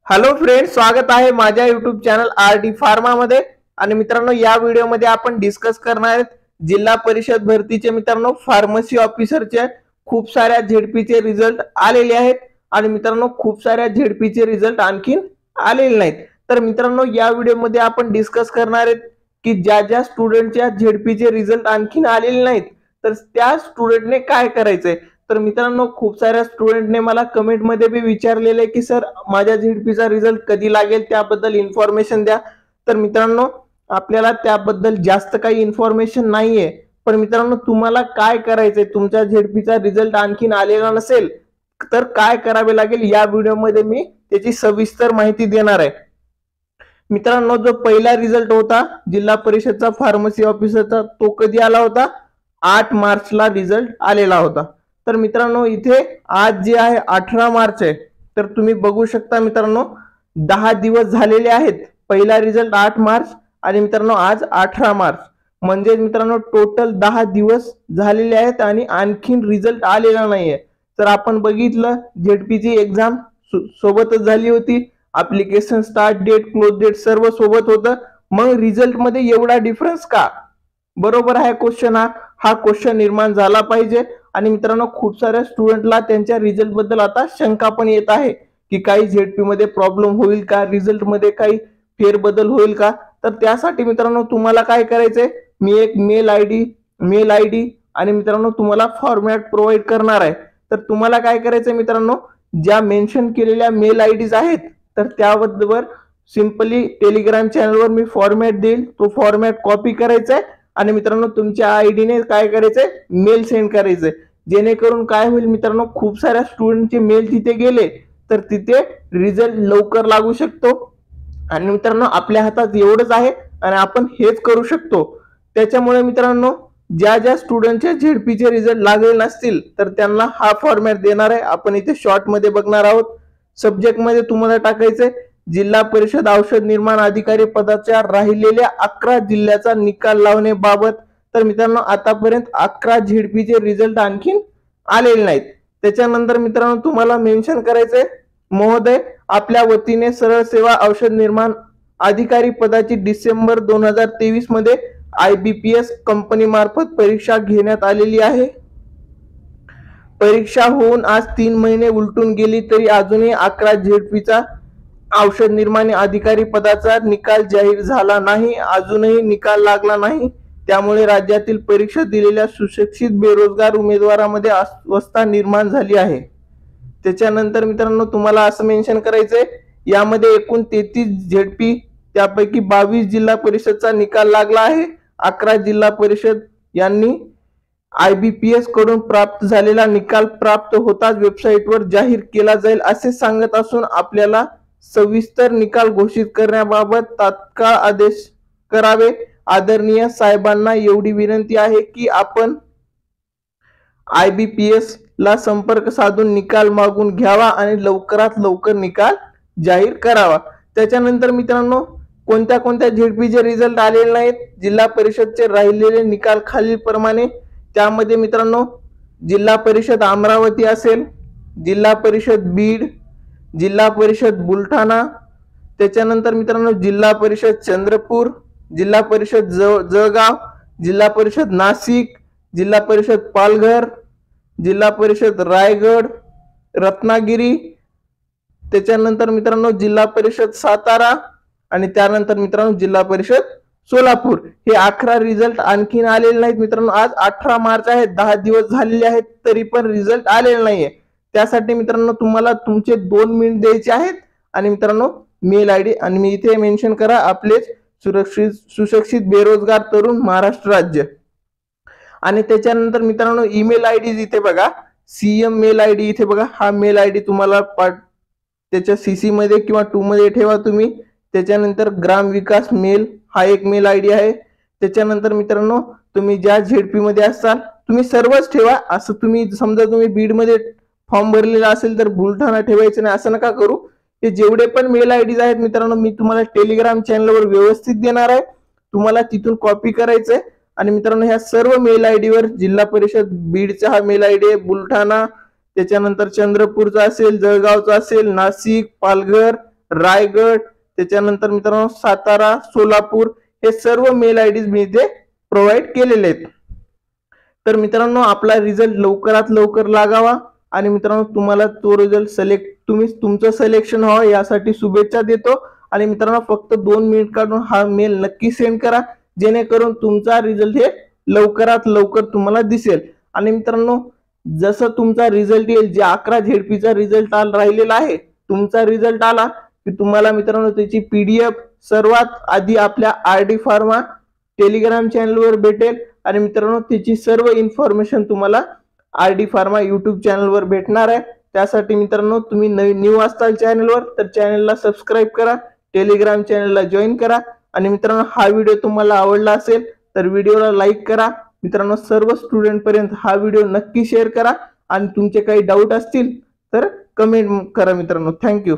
Hello friends, स्वागत आहे माझ्या युट्यूब चॅनल आरडी फार्मा मध्ये। आणि मित्रांनो, या व्हिडिओमध्ये आपण डिस्कस करणार आहोत जिल्हा परिषद भरतीचे मित्रांनो फार्मसी ऑफिसरचे खूप साऱ्या झेडपीचे रिझल्ट आलेले आहेत। आणि मित्रांनो, खूप साऱ्या झेडपीचे रिझल्ट आणखीन आलेले नाहीत। तर मित्रांनो, या व्हिडिओमध्ये आपण डिस्कस करणार आहोत की ज्या स्टुडंटच्या झेडपीचे रिझल्ट आणखीन आलेले नाहीत तर त्या स्टुडंटने काय करायचंय। तर मित्रांनो, खूप साऱ्या स्टुडंटने मला कमेंट मध्ये भी विचारलेले की सर माझ्या झेडपीचा रिझल्ट कधी लागेल, त्याबद्दल इन्फॉर्मेशन द्या। तर मित्रांनो, आपल्याला त्याबद्दल जास्त काही इन्फॉर्मेशन नाहीये। पण मित्रांनो, तुम्हाला काय करायचंय, तुमच्या झेडपीचा रिझल्ट आणखीन आलेला नसेल तर काय करावे लागेल, या व्हिडिओमध्ये मी त्याची सविस्तर माहिती देणार आहे। मित्रांनो, जो पहिला रिझल्ट होता जिल्हा परिषदचा फार्मसी ऑफिसरचा, तो कधी आला होता? 8 मार्चला रिझल्ट आलेला होता। तर मित्रांनो, इथे आज जे आहे 18 मार्च आहे, तर तुम्ही बघू शकता मित्रांनो 10 दिवस झालेले आहेत। पहिला रिझल्ट 8 मार्च आणि मित्रांनो आज 18 मार्च, म्हणजे मित्रांनो टोटल 10 दिवस झालेले आहेत आणि आणखीन रिझल्ट आलेला नाहीये। तर आपण बघितलं झेडपीची एक्झाम सोबतच झाली होती, application start date close date सर्व सोबत होतं, मग रिझल्ट मध्ये एवढा डिफरन्स का? बरोबर आहे क्वेश्चन। हा क्वेश्चन निर्माण झाला पाहिजे। आणि मित्रांनो, खूप साऱ्या स्टुडंटला त्यांच्या रिझल्ट बद्दल आता शंका पण येत आहे की काही झेडपी मध्ये प्रॉब्लेम होईल का, रिझल्ट मध्ये काही फेरबदल होईल का। तर त्यासाठी मित्रांनो तुम्हाला काय करायचंय, मी एक मेल आयडी आणि मित्रांनो तुम्हाला फॉर्मॅट प्रोव्हाइड करणार आहे। तर तुम्हाला काय करायचंय मित्रांनो, ज्या मेन्शन केलेल्या मेल आयडीज आहेत तर त्याबद्दल सिंपली टेलिग्राम चॅनलवर मी फॉर्मॅट देईल, तो फॉर्मॅट कॉपी करायचा आहे आणि मित्रांनो तुमच्या आयडीने काय करायचंय, मेल सेंड करायचंय। जेणेकरून काय होईल मित्रांनो, खूप साऱ्या स्टुडंटचे मेल तिथे गेले तर तिथे रिझल्ट लवकर लागू शकतो। आणि मित्रांनो, आपल्या हातात एवढंच आहे आणि आपण हेच करू शकतो। त्याच्यामुळे मित्रांनो, ज्या स्टुडंटचे झेडपीचे रिझल्ट लागले नसतील तर त्यांना हा फॉर्मॅट देणार आहे। आपण इथे शॉर्ट मध्ये बघणार आहोत। सब्जेक्ट मध्ये तुम्हाला टाकायचंय जिल्हा परिषद औषध निर्माण अधिकारी पदाच्या राहिलेल्या 11 जिल्ह्याचा निकाल लावण्याबाबत। तर मित्रांनो, आतापर्यंत 11 झेडपीचे रिझल्ट आणखीन आलेले नाहीत। त्याच्यानंतर मित्रांनो तुम्हाला मेन्शन करायचंय, महोदय आपल्या वतीने सरळ सेवा औषध निर्माण अधिकारी पदाची डिसेंबर 2023 मध्ये IBPS कंपनी मार्फत परीक्षा घेण्यात आलेली आहे। परीक्षा होऊन आज 3 महिने उलटून गेली तरी अजूनही 11 झेडपीचा औषध निर्माण अधिकारी पदाचा निकाल जाहीर झाला नाही, अजूनही निकाल लागला नाही। त्यामुळे राज्यातील परीक्षा दिलेल्या सुशिक्षित बेरोजगार उमेदवारांमध्ये अस्वस्थता निर्माण झाली आहे। त्याच्यानंतर मित्रांनो तुम्हाला असं मेन्शन करायचंय, यामध्ये एकूण 33 झेडपी त्यापैकी 22 जिल्हा परिषदचा निकाल लागला आहे। 11 जिल्हा परिषद यांनी IBPS कडून प्राप्त झालेला निकाल प्राप्त होताच वेबसाईटवर जाहीर केला जाईल असे सांगत असून आपल्याला सविस्तर निकाल घोषित करण्याबाबत तात्काळ आदेश करावे। आदरणीय साहेबांना एवढी विनंती आहे की आपण IBPS ला संपर्क साधून निकाल मागून घ्यावा आणि लवकरात लवकर निकाल जाहीर करावा। त्याच्यानंतर मित्रांनो, कोणत्या झेडपीचे रिझल्ट आलेले नाहीत, जिल्हा परिषदचे राहिलेले निकाल खालील प्रमाणे। त्यामध्ये मित्रांनो जिल्हा परिषद अमरावती असेल, जिल्हा परिषद बीड, जिल्हा परिषद बुलढाणा, त्याच्यानंतर मित्रांनो जिल्हा परिषद चंद्रपूर, जिल्हा परिषद जळगाव, जिल्हा परिषद नाशिक, जिल्हा परिषद पालघर, जिल्हा परिषद रायगड रत्नागिरी, त्याच्यानंतर मित्रांनो जिल्हा परिषद सातारा आणि त्यानंतर मित्रांनो जिल्हा परिषद सोलापूर। हे 11 रिझल्ट आणखीन आलेले नाहीत मित्रांनो। आज 18 मार्च आहे, 10 दिवस झालेले आहेत तरी पण रिझल्ट आलेला नाहीये। त्यासाठी मित्रांनो तुम्हाला तुमचे 2 मिनिट द्यायचे आहेत आणि मित्रांनो मेल आयडी आणि मी इथे मेन्शन करा आपले सुशिक्षित बेरोजगार तरुण महाराष्ट्र राज्य। आणि त्याच्यानंतर मित्रांनो ईमेल आयडी इथे बघा, CM मेल आयडी इथे बघा, हा मेल आयडी तुम्हाला त्याच्या CC मध्ये किंवा 2 मध्ये ठेवा तुम्ही। त्याच्यानंतर ग्राम विकास मेल हा एक मेल आयडी आहे। त्याच्यानंतर मित्रांनो तुम्ही ज्या झेडपी मध्ये असाल तुम्ही सर्वच ठेवा। असं तुम्ही समजा तुम्ही बीड मध्ये फॉर्म भरलेला असेल तर बुलढाणा ठेवायचं नाही, असं नका करू। हे जेवढे पण मेल आयडीज आहेत मित्रांनो मी तुम्हाला टेलिग्राम चॅनलवर व्यवस्थित देणार आहे, तुम्हाला तिथून कॉपी करायचंय। आणि मित्रांनो ह्या सर्व मेल आयडीवर जिल्हा परिषद बीडचा हा मेल आयडी आहे, बुलढाणा, त्याच्यानंतर चंद्रपूरचा असेल, जळगावचा असेल, नाशिक, पालघर रायगड, त्याच्यानंतर मित्रांनो सातारा, सोलापूर हे सर्व मेल आयडीज मी इथे प्रोव्हाइड केलेले आहेत. तर मित्रांनो आपला रिझल्ट लवकरात लवकर लागावा आणि मित्रांनो तुम्हाला तो रिझल्ट तुमचं सिलेक्शन व्हावं यासाठी शुभेच्छा देतो. आणि मित्रांनो फक्त 2 मिनिट काढून हा मेल नक्की सेंड करा, जेणेकरून तुमचा रिझल्ट हे लवकरात लवकर तुम्हाला दिसेल. आणि मित्रांनो जसं तुमचा रिझल्ट येईल, जे 11 झेडपीचा रिझल्ट राहिलेला आहे, तुमचा रिझल्ट आला की तुम्हाला मित्रांनो त्याची PDF सर्वात आधी आपल्या RD फार्मा टेलिग्राम चॅनलवर भेटेल. आणि मित्रांनो त्याची सर्व इन्फॉर्मेशन तुम्हाला RD फार्मा YouTube चॅनलवर भेटणार आहे. त्यासाठी मित्रांनो तुम्ही न्यू असताल चॅनलवर तर चॅनलला सबस्क्राईब करा, टेलिग्राम चॅनलला जॉईन करा. आणि मित्रांनो हा व्हिडिओ तुम्हाला आवडला असेल तर व्हिडिओला लाईक करा. मित्रांनो सर्व स्टुडंट पर्यंत हा व्हिडिओ नक्की शेअर करा आणि तुमचे काही डाऊट असतील तर कमेंट करा मित्रांनो. थँक्यू.